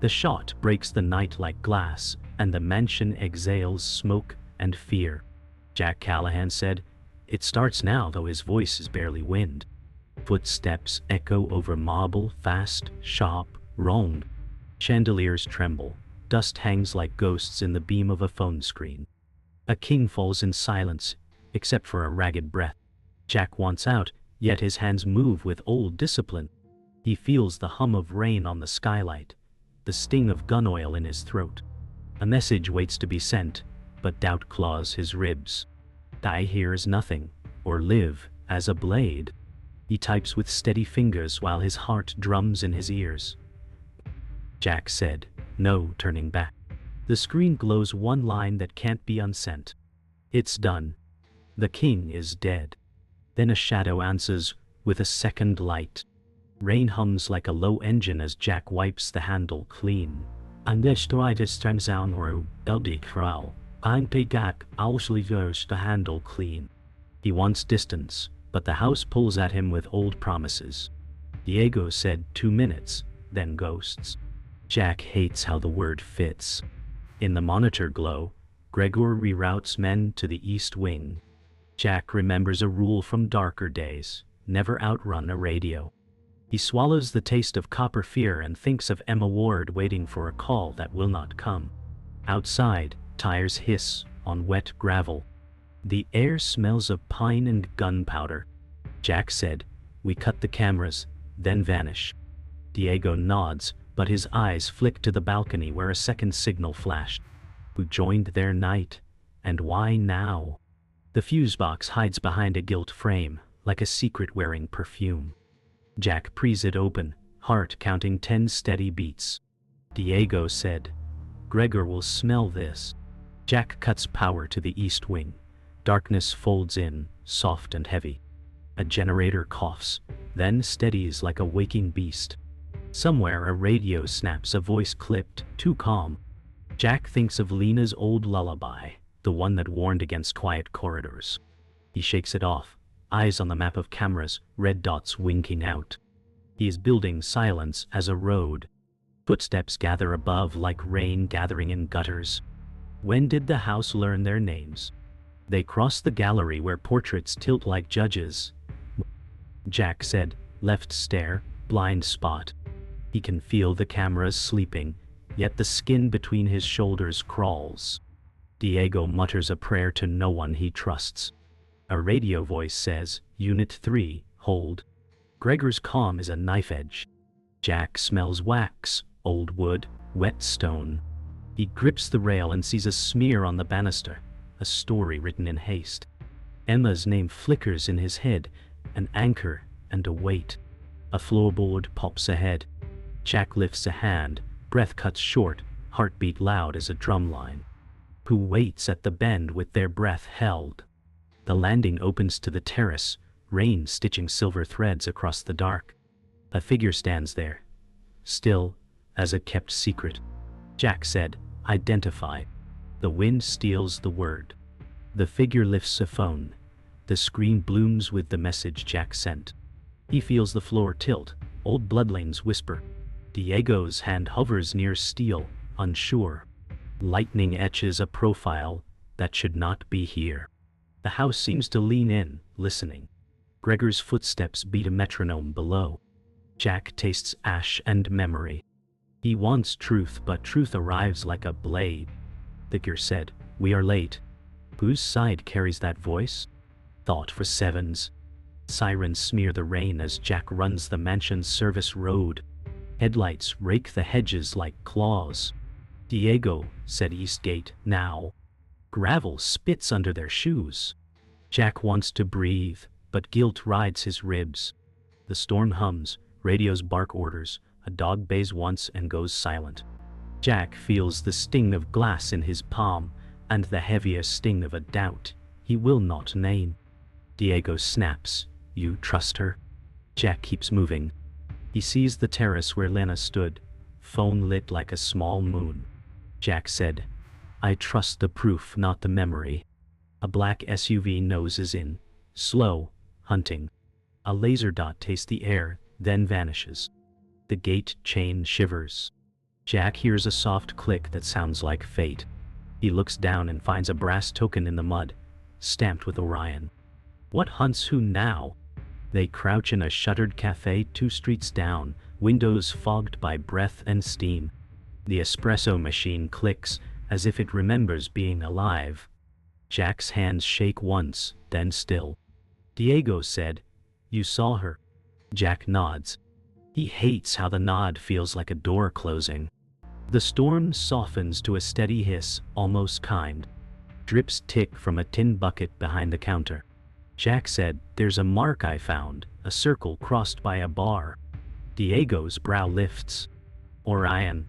The shot breaks the night like glass, and the mansion exhales smoke and fear. Jack Callahan said, "It starts now," though his voice is barely wind. Footsteps echo over marble, fast, sharp, wrong. Chandeliers tremble. Dust hangs like ghosts in the beam of a phone screen. A king falls in silence, except for a ragged breath. Jack wants out, yet his hands move with old discipline. He feels the hum of rain on the skylight, the sting of gun oil in his throat. A message waits to be sent, but doubt claws his ribs. Die here as nothing, or live as a blade. He types with steady fingers while his heart drums in his ears. Jack said, no turning back. The screen glows one line that can't be unsent. It's done. The king is dead. Then a shadow answers, with a second light. Rain hums like a low engine as Jack wipes the handle clean. And this turns down or LD Kral. I'm Jack, ausschließlich the handle clean. He wants distance, but the house pulls at him with old promises. Diego said 2 minutes, then ghosts. Jack hates how the word fits. In the monitor glow, Gregor reroutes men to the east wing. Jack remembers a rule from darker days: never outrun a radio. He swallows the taste of copper fear and thinks of Emma Ward waiting for a call that will not come. Outside, tires hiss on wet gravel. The air smells of pine and gunpowder. Jack said, "We cut the cameras, then vanish." Diego nods, but his eyes flick to the balcony where a second signal flashed. Who joined their night, and why now? The fuse box hides behind a gilt frame, like a secret wearing perfume. Jack prees it open, heart counting 10 steady beats. Diego said, "Gregor will smell this." Jack cuts power to the east wing. Darkness folds in, soft and heavy. A generator coughs, then steadies like a waking beast. Somewhere a radio snaps, a voice clipped, too calm. Jack thinks of Lena's old lullaby, the one that warned against quiet corridors. He shakes it off, eyes on the map of cameras, red dots winking out. He is building silence as a road. Footsteps gather above like rain gathering in gutters. When did the house learn their names? They cross the gallery where portraits tilt like judges. Jack said, left stare, blind spot. He can feel the cameras sleeping, yet the skin between his shoulders crawls. Diego mutters a prayer to no one he trusts. A radio voice says, Unit 3, hold. Gregor's calm is a knife edge. Jack smells wax, old wood, wet stone. He grips the rail and sees a smear on the banister, a story written in haste. Emma's name flickers in his head, an anchor and a weight. A floorboard pops ahead. Jack lifts a hand, breath cuts short, heartbeat loud as a drumline. Who waits at the bend with their breath held? The landing opens to the terrace, rain stitching silver threads across the dark. A figure stands there, still as a kept secret. Jack said, identify. The wind steals the word. The figure lifts a phone. The screen blooms with the message Jack sent. He feels the floor tilt, old bloodlines whisper. Diego's hand hovers near steel, unsure. Lightning etches a profile that should not be here. The house seems to lean in, listening. Gregor's footsteps beat a metronome below. Jack tastes ash and memory. He wants truth, but truth arrives like a blade. The figure said, we are late. Whose side carries that voice? Thought for sevens. Sirens smear the rain as Jack runs the mansion's service road. Headlights rake the hedges like claws. Diego said Eastgate, now. Gravel spits under their shoes. Jack wants to breathe, but guilt rides his ribs. The storm hums, radios bark orders, a dog bays once and goes silent. Jack feels the sting of glass in his palm, and the heavier sting of a doubt he will not name. Diego snaps, you trust her? Jack keeps moving. He sees the terrace where Lena stood, phone lit like a small moon. Jack said, I trust the proof, not the memory. A black SUV noses in, slow, hunting. A laser dot tastes the air, then vanishes. The gate chain shivers. Jack hears a soft click that sounds like fate. He looks down and finds a brass token in the mud, stamped with Orion. What hunts who now? They crouch in a shuttered cafe 2 streets down, windows fogged by breath and steam. The espresso machine clicks, as if it remembers being alive. Jack's hands shake once, then still. Diego said, "You saw her." Jack nods. He hates how the nod feels like a door closing. The storm softens to a steady hiss, almost kind. Drips tick from a tin bucket behind the counter. Jack said, "There's a mark I found, a circle crossed by a bar." Diego's brow lifts. Orion.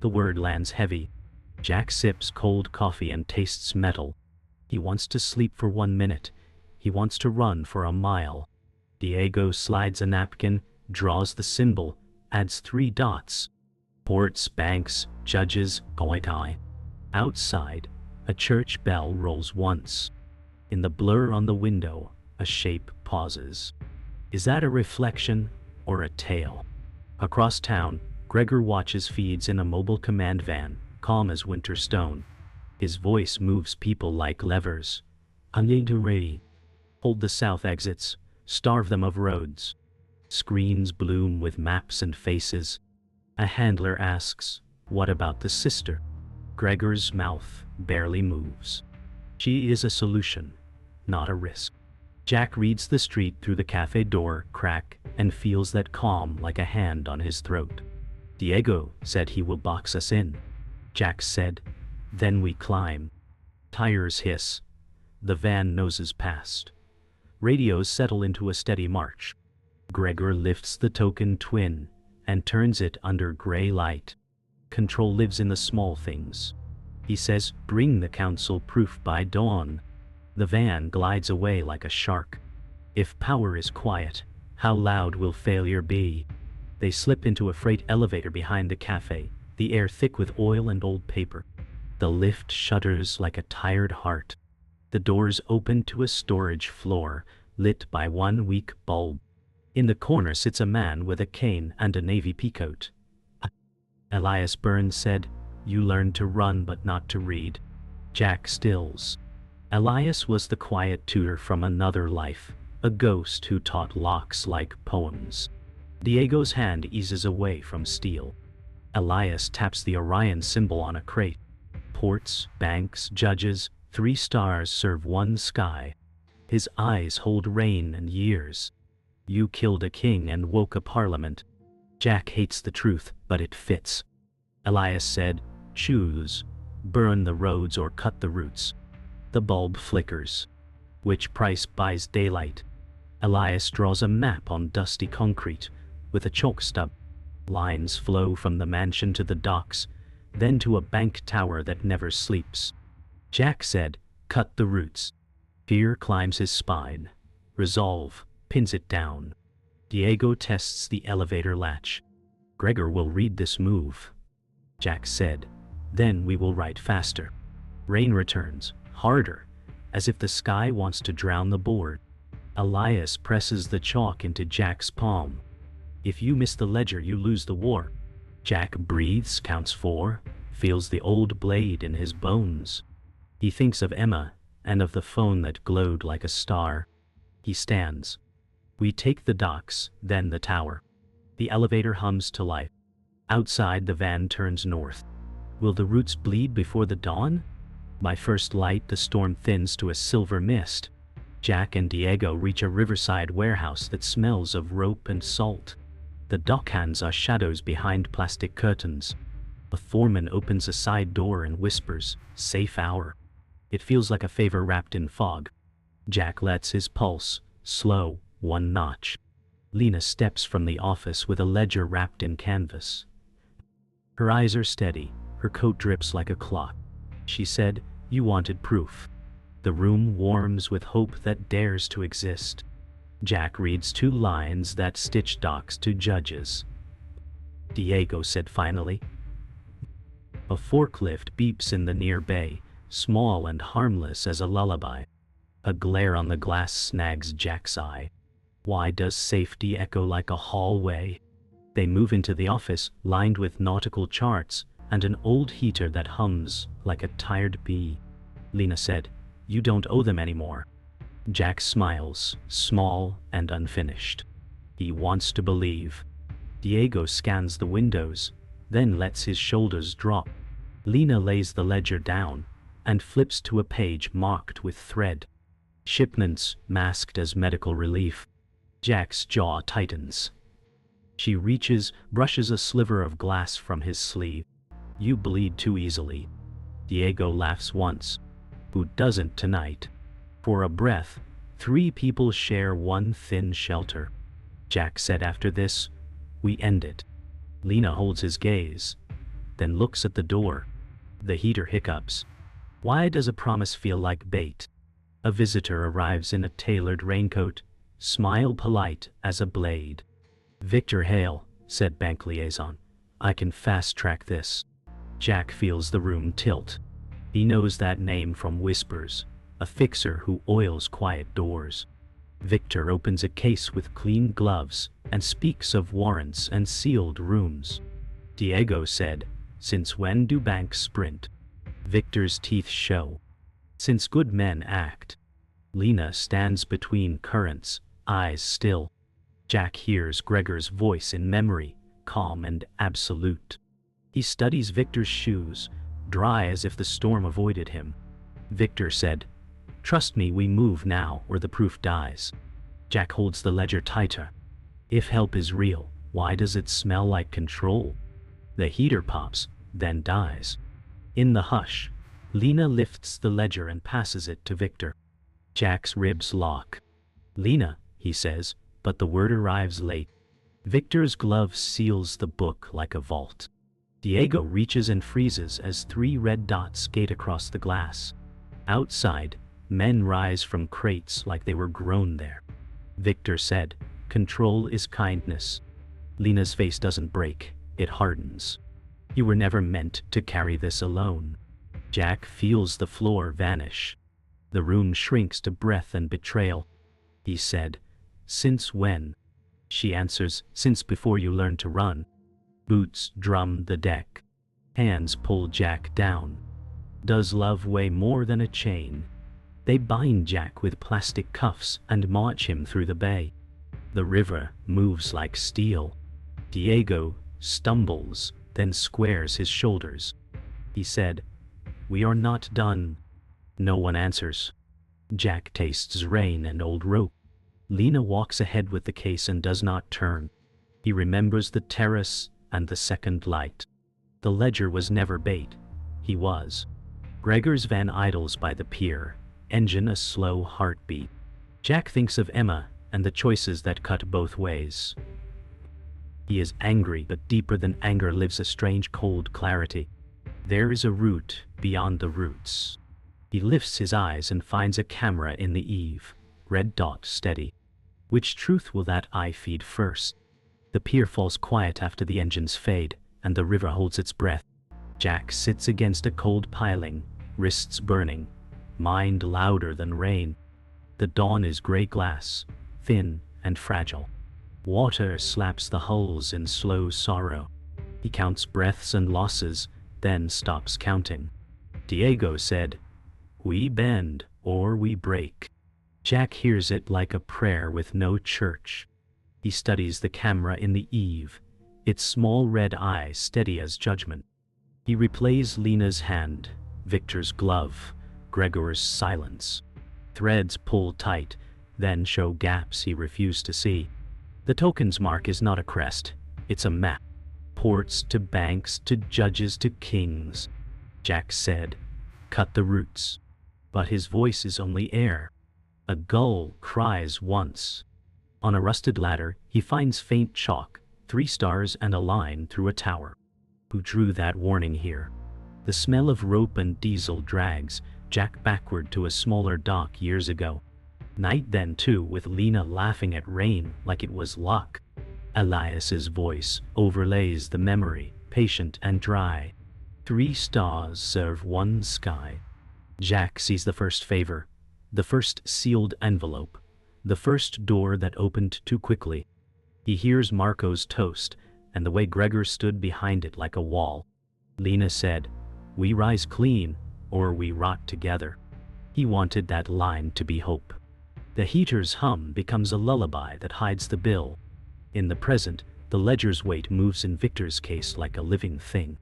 The word lands heavy. Jack sips cold coffee and tastes metal. He wants to sleep for 1 minute. He wants to run for a mile. Diego slides a napkin, draws the symbol, adds 3 dots. Ports, banks, judges, goitai. Outside, a church bell rolls once. In the blur on the window, a shape pauses. Is that a reflection or a tale? Across town, Gregor watches feeds in a mobile command van, calm as winter stone. His voice moves people like levers. Ready. Hold the south exits, starve them of roads. Screens bloom with maps and faces. A handler asks, "What about the sister?" Gregor's mouth barely moves. She is a solution, not a risk. Jack reads the street through the cafe door crack and feels that calm like a hand on his throat. Diego said he will box us in. Jack said, "Then we climb." Tires hiss. The van noses past. Radios settle into a steady march. Gregor lifts the token twin and turns it under gray light. Control lives in the small things. He says, "Bring the council proof by dawn." The van glides away like a shark. If power is quiet, how loud will failure be? They slip into a freight elevator behind the cafe, the air thick with oil and old paper. The lift shudders like a tired heart. The doors open to a storage floor, lit by 1 weak bulb. In the corner sits a man with a cane and a navy peacoat. Elias Burns said, "You learned to run but not to read." Jack stills. Elias was the quiet tutor from another life, a ghost who taught locks like poems. Diego's hand eases away from steel. Elias taps the Orion symbol on a crate. Ports, banks, judges, 3 stars serve 1 sky. His eyes hold rain and years. You killed a king and woke a parliament. Jack hates the truth, but it fits. Elias said, "Choose. Burn the roads or cut the roots." The bulb flickers. Which price buys daylight? Elias draws a map on dusty concrete with a chalk stub. Lines flow from the mansion to the docks, then to a bank tower that never sleeps. Jack said, "Cut the roots." Fear climbs his spine. Resolve pins it down. Diego tests the elevator latch. Gregor will read this move. Jack said, "Then we will write faster." Rain returns, harder, as if the sky wants to drown the board. Elias presses the chalk into Jack's palm. "If you miss the ledger, you lose the war." Jack breathes, counts 4, feels the old blade in his bones. He thinks of Emma and of the phone that glowed like a star. He stands. We take the docks, then the tower. The elevator hums to life. Outside, the van turns north. Will the roots bleed before the dawn? By first light, the storm thins to a silver mist. Jack and Diego reach a riverside warehouse that smells of rope and salt. The dockhands are shadows behind plastic curtains. A foreman opens a side door and whispers, "Safe hour." It feels like a favor wrapped in fog. Jack lets his pulse slow 1 notch. Lena steps from the office with a ledger wrapped in canvas. Her eyes are steady, her coat drips like a clock. She said, "You wanted proof." The room warms with hope that dares to exist. Jack reads 2 lines that stitch docs to judges. Diego said finally. A forklift beeps in the near bay, small and harmless as a lullaby. A glare on the glass snags Jack's eye. Why does safety echo like a hallway? They move into the office, lined with nautical charts and an old heater that hums like a tired bee. Lena said, "You don't owe them anymore." Jack smiles, small and unfinished. He wants to believe. Diego scans the windows, then lets his shoulders drop. Lena lays the ledger down and flips to a page marked with thread. Shipments masked as medical relief. Jack's jaw tightens. She reaches, brushes a sliver of glass from his sleeve. "You bleed too easily." Diego laughs once. "Who doesn't tonight?" For a breath, 3 people share one thin shelter. Jack said after this, "We end it." Lena holds his gaze, then looks at the door. The heater hiccups. Why does a promise feel like bait? A visitor arrives in a tailored raincoat, smile polite as a blade. "Victor Hale," said bank liaison. "I can fast-track this." Jack feels the room tilt. He knows that name from whispers, a fixer who oils quiet doors. Victor opens a case with clean gloves and speaks of warrants and sealed rooms. Diego said, "Since when do banks sprint?" Victor's teeth show. "Since good men act." Lena stands between currents, eyes still. Jack hears Gregor's voice in memory, calm and absolute. He studies Victor's shoes, dry as if the storm avoided him. Victor said, "Trust me, we move now or the proof dies." Jack holds the ledger tighter. If help is real, why does it smell like control? The heater pops, then dies. In the hush, Lena lifts the ledger and passes it to Victor. Jack's ribs lock. "Lena," he says, but the word arrives late. Victor's glove seals the book like a vault. Diego reaches and freezes as 3 red dots skate across the glass. Outside, men rise from crates like they were grown there. Victor said, "Control is kindness." Lena's face doesn't break, it hardens. "You were never meant to carry this alone." Jack feels the floor vanish. The room shrinks to breath and betrayal. He said, "Since when?" She answers, "Since before you learned to run." Boots drum the deck. Hands pull Jack down. Does love weigh more than a chain? They bind Jack with plastic cuffs and march him through the bay. The river moves like steel. Diego stumbles, then squares his shoulders. He said, "We are not done." No one answers. Jack tastes rain and old rope. Lena walks ahead with the case and does not turn. He remembers the terrace and the second light. The ledger was never bait. He was. Gregor's van idles by the pier, engine a slow heartbeat. Jack thinks of Emma and the choices that cut both ways. He is angry, but deeper than anger lives a strange cold clarity. There is a root beyond the roots. He lifts his eyes and finds a camera in the eave, red dot steady. Which truth will that eye feed first? The pier falls quiet after the engines fade, and the river holds its breath. Jack sits against a cold piling, wrists burning, mind louder than rain. The dawn is gray glass, thin and fragile. Water slaps the hulls in slow sorrow. He counts breaths and losses, then stops counting. Diego said, "We bend or we break." Jack hears it like a prayer with no church. He studies the camera in the eave, its small red eye steady as judgment. He replays Lena's hand, Victor's glove, Gregor's silence. Threads pull tight, then show gaps he refused to see. The token's mark is not a crest, it's a map. Ports to banks to judges to kings. Jack said, "Cut the roots." But his voice is only air. A gull cries once. On a rusted ladder, he finds faint chalk, 3 stars and a line through a tower. Who drew that warning here? The smell of rope and diesel drags Jack backward to a smaller dock years ago. Night then too, with Lena laughing at rain like it was luck. Elias's voice overlays the memory, patient and dry. 3 stars serve 1 sky. Jack sees the first favor, the first sealed envelope, the first door that opened too quickly. He hears Marco's toast, and the way Gregor stood behind it like a wall. Lena said, "We rise clean, or we rot together." He wanted that line to be hope. The heater's hum becomes a lullaby that hides the bill. In the present, the ledger's weight moves in Victor's case like a living thing.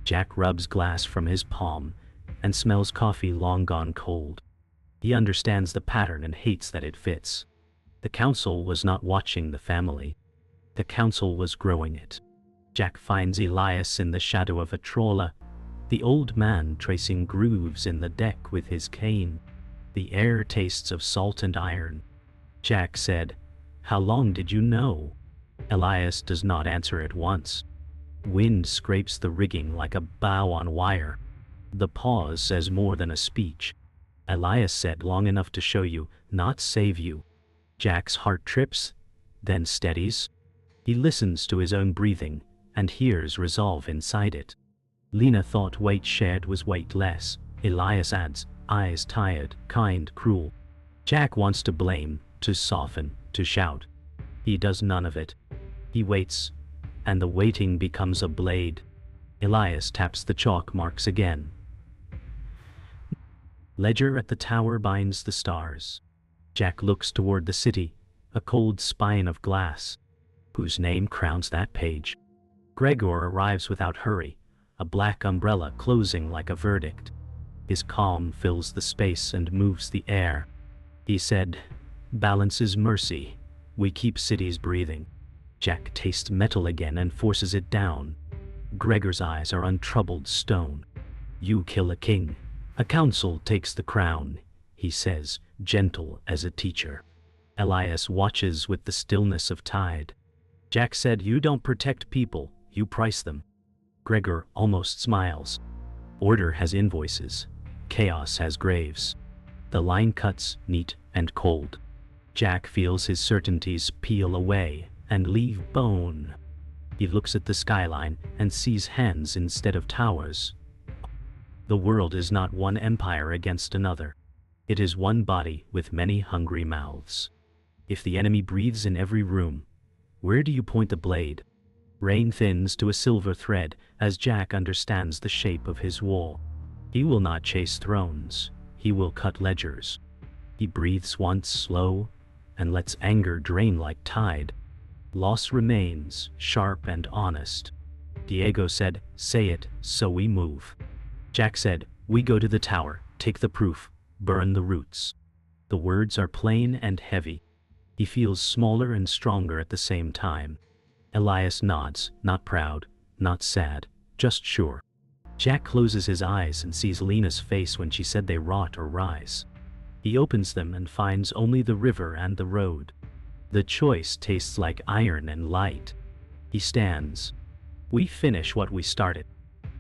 Jack rubs glass from his palm and smells coffee long gone cold. He understands the pattern and hates that it fits. The council was not watching the family. The council was growing it. Jack finds Elias in the shadow of a trolla, the old man tracing grooves in the deck with his cane. The air tastes of salt and iron. Jack said, "How long did you know?" Elias does not answer at once. Wind scrapes the rigging like a bow on wire. The pause says more than a speech. Elias said, "Long enough to show you, not save you." Jack's heart trips, then steadies. He listens to his own breathing and hears resolve inside it. Lena thought weight shared was weightless. Elias adds, eyes tired, kind, cruel. Jack wants to blame, to soften, to shout. He does none of it. He waits, and the waiting becomes a blade. Elias taps the chalk marks again. Ledger at the tower binds the stars. Jack looks toward the city, a cold spine of glass. Whose name crowns that page? Gregor arrives without hurry, a black umbrella closing like a verdict. His calm fills the space and moves the air. He said, "Balance is mercy. We keep cities breathing." Jack tastes metal again and forces it down. Gregor's eyes are untroubled stone. "You kill a king. A council takes the crown," he says, gentle as a teacher. Elias watches with the stillness of tide. Jack said, "You don't protect people, you price them." Gregor almost smiles. Order has invoices. Chaos has graves. The line cuts neat and cold. Jack feels his certainties peel away and leave bone. He looks at the skyline and sees hands instead of towers. The world is not one empire against another. It is one body with many hungry mouths. If the enemy breathes in every room, where do you point the blade? Rain thins to a silver thread as Jack understands the shape of his wall. He will not chase thrones. He will cut ledgers. He breathes once slow and lets anger drain like tide. Loss remains, sharp and honest. Diego said, "Say it, so we move." Jack said, "We go to the tower, take the proof, burn the roots." The words are plain and heavy. He feels smaller and stronger at the same time. Elias nods, not proud, not sad, just sure. Jack closes his eyes and sees Lena's face when she said they rot or rise. He opens them and finds only the river and the road. The choice tastes like iron and light. He stands. "We finish what we started."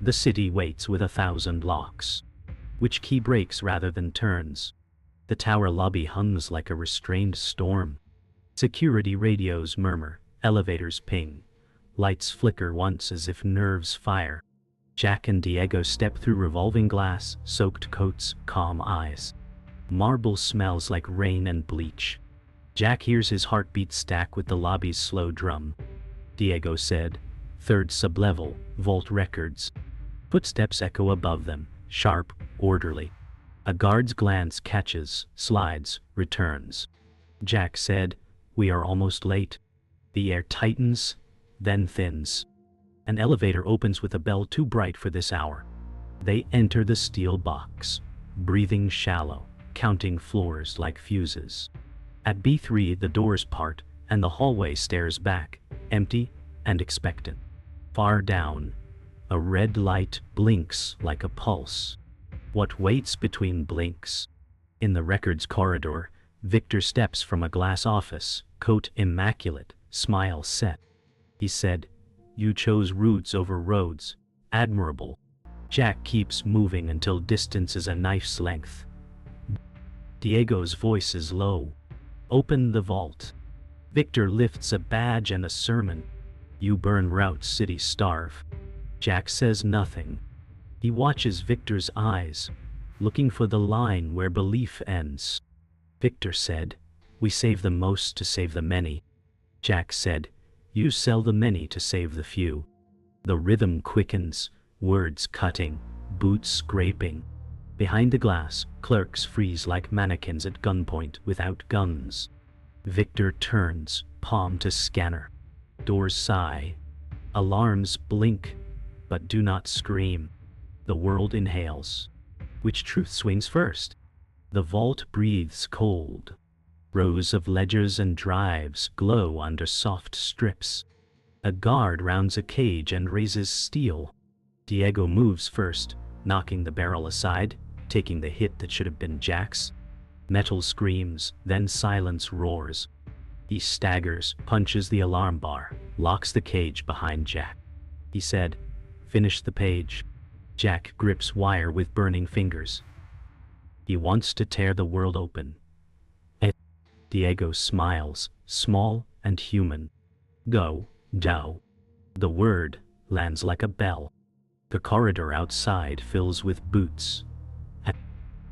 The city waits with 1,000 locks. Which key breaks rather than turns? The tower lobby hums like a restrained storm. Security radios murmur, elevators ping. Lights flicker once as if nerves fire. Jack and Diego step through revolving glass, soaked coats, calm eyes. Marble smells like rain and bleach. Jack hears his heartbeat stack with the lobby's slow drum. Diego said, "Third sublevel, vault records." Footsteps echo above them, sharp, orderly. A guard's glance catches, slides, returns. Jack said, "We are almost late." The air tightens, then thins. An elevator opens with a bell too bright for this hour. They enter the steel box, breathing shallow, counting floors like fuses. At B3 the doors part, and the hallway stares back, empty and expectant. Far down, a red light blinks like a pulse. What waits between blinks? In the records corridor, Victor steps from a glass office, coat immaculate, smile set. He said, "You chose routes over roads. Admirable." Jack keeps moving until distance is a knife's length. Diego's voice is low. "Open the vault." Victor lifts a badge and a sermon. "You burn routes, cities starve." Jack says nothing. He watches Victor's eyes, looking for the line where belief ends. Victor said, "We save the most to save the many." Jack said, You sell the many to save the few. The rhythm quickens, words cutting, boots scraping. Behind the glass, clerks freeze like mannequins at gunpoint without guns. Victor turns, palm to scanner. Doors sigh. Alarms blink, but do not scream. The world inhales. Which truth swings first? The vault breathes cold. Rows of ledgers and drives glow under soft strips. A guard rounds a cage and raises steel. Diego moves first, knocking the barrel aside, taking the hit that should have been Jack's. Metal screams, then silence roars. He staggers, punches the alarm bar, locks the cage behind Jack. He said, "Finish the page." Jack grips wire with burning fingers. He wants to tear the world open. Diego smiles, small and human. Go, Dao. The word lands like a bell. The corridor outside fills with boots.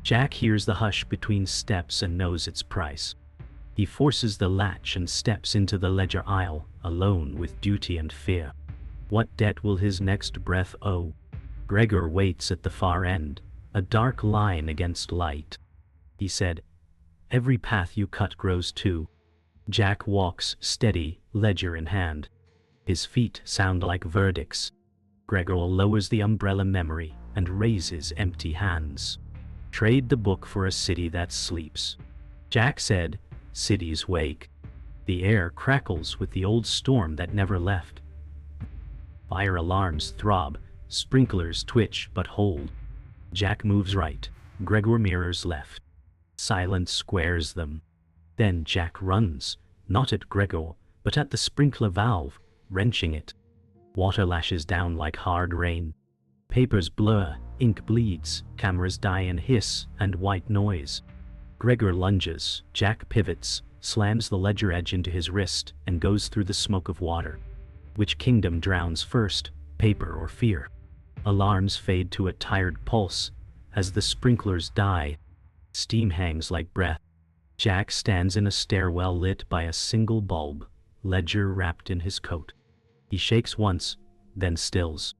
Jack hears the hush between steps and knows its price. He forces the latch and steps into the ledger aisle, alone with duty and fear. What debt will his next breath owe? Gregor waits at the far end, a dark line against light. He said, "Every path you cut grows too." Jack walks steady, ledger in hand. His feet sound like verdicts. Gregor lowers the umbrella memory and raises empty hands. Trade the book for a city that sleeps. Jack said, "Cities wake." The air crackles with the old storm that never left. Fire alarms throb, sprinklers twitch but hold. Jack moves right, Gregor mirrors left. Silence squares them. Then Jack runs, not at Gregor, but at the sprinkler valve, wrenching it. Water lashes down like hard rain. Papers blur, ink bleeds, cameras die in hiss and white noise. Gregor lunges, Jack pivots, slams the ledger edge into his wrist, and goes through the smoke of water. Which kingdom drowns first, paper or fear? Alarms fade to a tired pulse as the sprinklers die. Steam hangs like breath. Jack stands in a stairwell lit by a single bulb, ledger wrapped in his coat. He shakes once, then stills.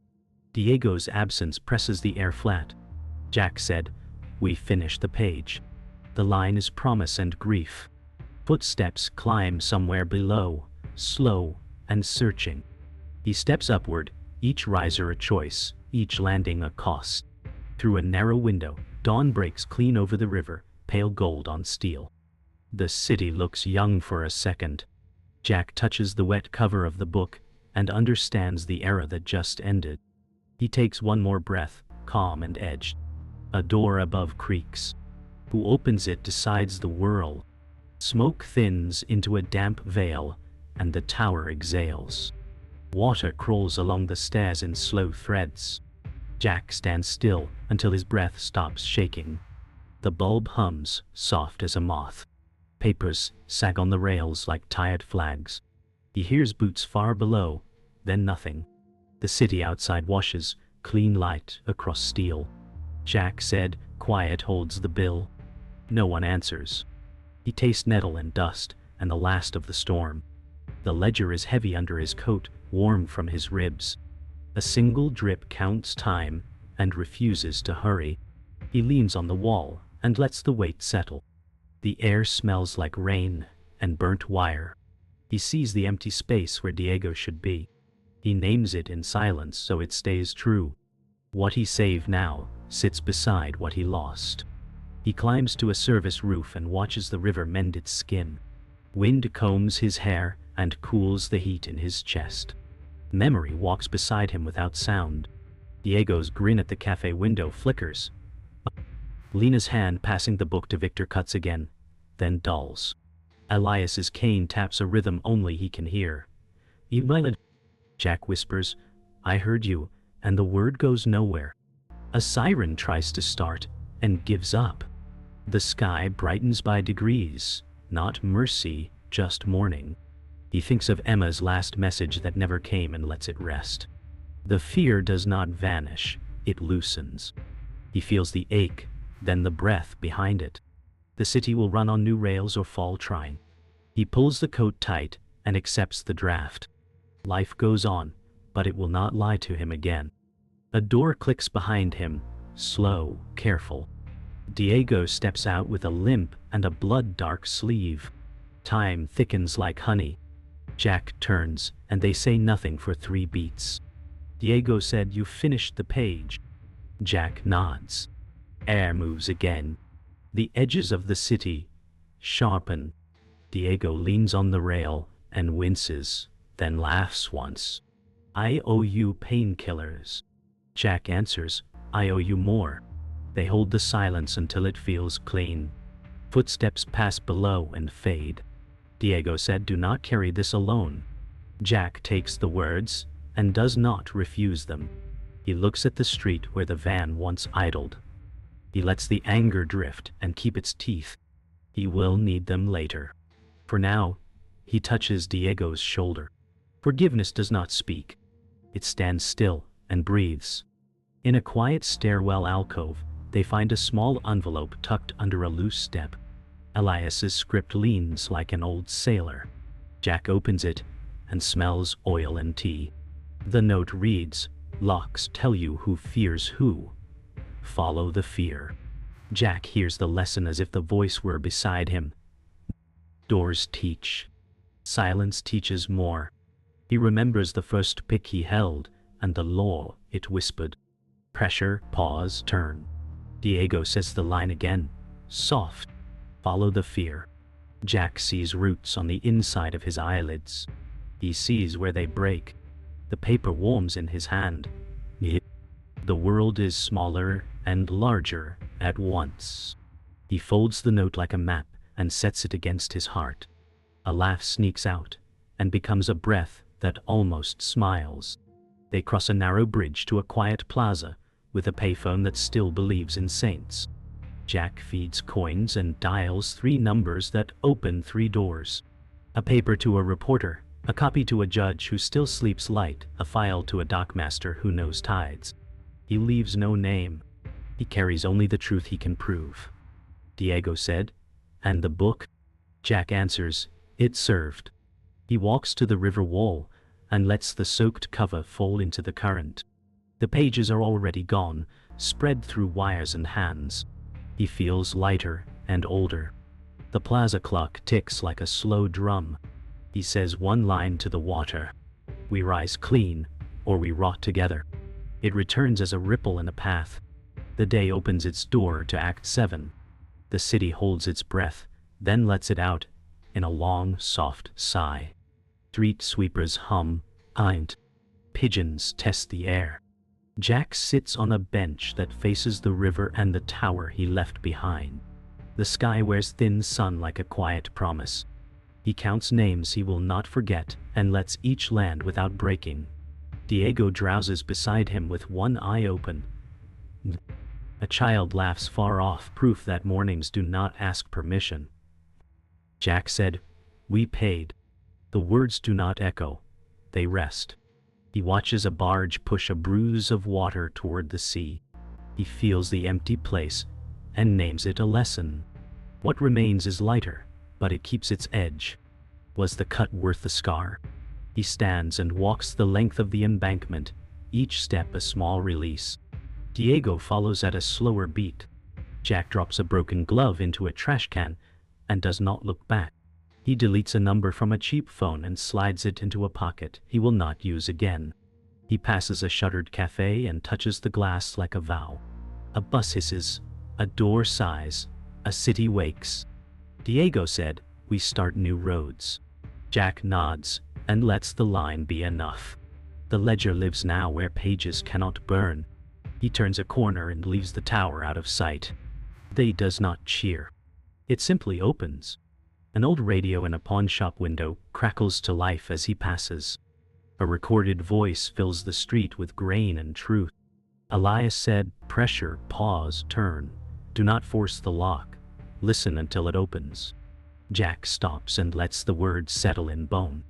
Diego's absence presses the air flat. Jack said, "We finish the page." The line is promise and grief. Footsteps climb somewhere below, slow and searching. He steps upward, each riser a choice, each landing a cost. Through a narrow window, dawn breaks clean over the river, pale gold on steel. The city looks young for a second. Jack touches the wet cover of the book and understands the era that just ended. He takes one more breath, calm and edged. A door above creaks. Who opens it decides the whirl. Smoke thins into a damp veil, and the tower exhales. Water crawls along the stairs in slow threads. Jack stands still until his breath stops shaking. The bulb hums, soft as a moth. Papers sag on the rails like tired flags. He hears boots far below, then nothing. The city outside washes, clean light across steel. Jack said, "Quiet holds the bill." No one answers. He tastes nettle and dust, and the last of the storm. The ledger is heavy under his coat, warm from his ribs. A single drip counts time, and refuses to hurry. He leans on the wall, and lets the weight settle. The air smells like rain, and burnt wire. He sees the empty space where Diego should be. He names it in silence so it stays true. What he saved now sits beside what he lost. He climbs to a service roof and watches the river mend its skin. Wind combs his hair and cools the heat in his chest. Memory walks beside him without sound. Diego's grin at the cafe window flickers. Lena's hand passing the book to Victor cuts again, then dulls. Elias's cane taps a rhythm only he can hear. Jack whispers, "I heard you," and the word goes nowhere. A siren tries to start, and gives up. The sky brightens by degrees, not mercy, just mourning. He thinks of Emma's last message that never came and lets it rest. The fear does not vanish, it loosens. He feels the ache, then the breath behind it. The city will run on new rails or fall trying. He pulls the coat tight and accepts the draft. Life goes on, but it will not lie to him again. A door clicks behind him, slow, careful. Diego steps out with a limp and a blood-dark sleeve. Time thickens like honey. Jack turns, and they say nothing for 3 beats. Diego said, "You finished the page." Jack nods. Air moves again. The edges of the city sharpen. Diego leans on the rail and winces, then laughs once. "I owe you painkillers." Jack answers, "I owe you more." They hold the silence until it feels clean. Footsteps pass below and fade. Diego said, "Do not carry this alone." Jack takes the words and does not refuse them. He looks at the street where the van once idled. He lets the anger drift and keep its teeth. He will need them later. For now, he touches Diego's shoulder. Forgiveness does not speak. It stands still and breathes. In a quiet stairwell alcove, they find a small envelope tucked under a loose step. Elias's script leans like an old sailor. Jack opens it and smells oil and tea. The note reads, "Locks tell you who fears who. Follow the fear." Jack hears the lesson as if the voice were beside him. Doors teach. Silence teaches more. He remembers the first pick he held and the law it whispered. Pressure, pause, turn. Diego says the line again, soft. Follow the fear. Jack sees roots on the inside of his eyelids. He sees where they break. The paper warms in his hand. The world is smaller and larger at once. He folds the note like a map and sets it against his heart. A laugh sneaks out and becomes a breath that almost smiles. They cross a narrow bridge to a quiet plaza with a payphone that still believes in saints. Jack feeds coins and dials 3 numbers that open 3 doors. A paper to a reporter, a copy to a judge who still sleeps light, a file to a dockmaster who knows tides. He leaves no name. He carries only the truth he can prove. Diego said, "And the book?" Jack answers, "It served." He walks to the river wall and lets the soaked cover fall into the current. The pages are already gone, spread through wires and hands. He feels lighter and older. The plaza clock ticks like a slow drum. He says one line to the water. "We rise clean, or we rot together." It returns as a ripple in a path. The day opens its door to Act 7. The city holds its breath, then lets it out in a long, soft sigh. Street sweepers hum, "Eint." Pigeons test the air. Jack sits on a bench that faces the river and the tower he left behind. The sky wears thin sun like a quiet promise. He counts names he will not forget and lets each land without breaking. Diego drowses beside him with one eye open. A child laughs far off, proof that mornings do not ask permission. Jack said, "We paid." The words do not echo. They rest. He watches a barge push a bruise of water toward the sea. He feels the empty place and names it a lesson. What remains is lighter, but it keeps its edge. Was the cut worth the scar? He stands and walks the length of the embankment, each step a small release. Diego follows at a slower beat. Jack drops a broken glove into a trash can and does not look back. He deletes a number from a cheap phone and slides it into a pocket he will not use again. He passes a shuttered cafe and touches the glass like a vow. A bus hisses, a door sighs, a city wakes. Diego said, "We start new roads." Jack nods and lets the line be enough. The ledger lives now where pages cannot burn. He turns a corner and leaves the tower out of sight. Day does not cheer. It simply opens. An old radio in a pawn shop window crackles to life as he passes. A recorded voice fills the street with grain and truth. Elias said, "Pressure, pause, turn. Do not force the lock. Listen until it opens." Jack stops and lets the words settle in bone.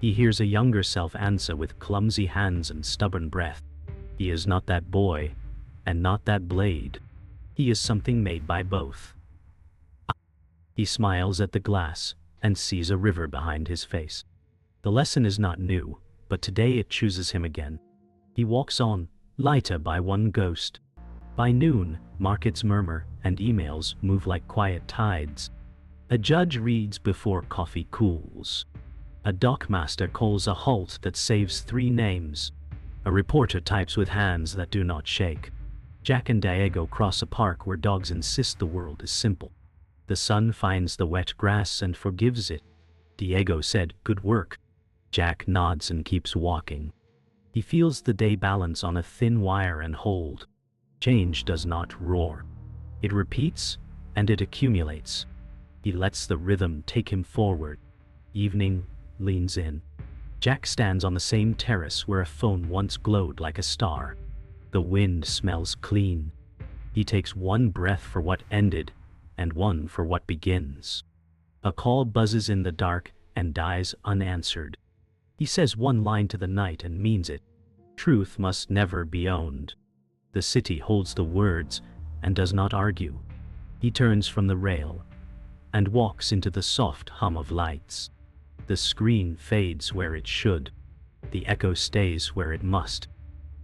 He hears a younger self answer with clumsy hands and stubborn breath. He is not that boy, and not that blade. He is something made by both. He smiles at the glass and sees a river behind his face. The lesson is not new, but today it chooses him again. He walks on, lighter by one ghost. By noon, markets murmur, and emails move like quiet tides. A judge reads before coffee cools. A dockmaster calls a halt that saves 3 names. A reporter types with hands that do not shake. Jack and Diego cross a park where dogs insist the world is simple. The sun finds the wet grass and forgives it. Diego said, "Good work." Jack nods and keeps walking. He feels the day balance on a thin wire and hold. Change does not roar. It repeats, and it accumulates. He lets the rhythm take him forward. Evening leans in. Jack stands on the same terrace where a phone once glowed like a star. The wind smells clean. He takes one breath for what ended, and one for what begins. A call buzzes in the dark and dies unanswered. He says one line to the night and means it. Truth must never be owned. The city holds the words and does not argue. He turns from the rail and walks into the soft hum of lights. The screen fades where it should. The echo stays where it must.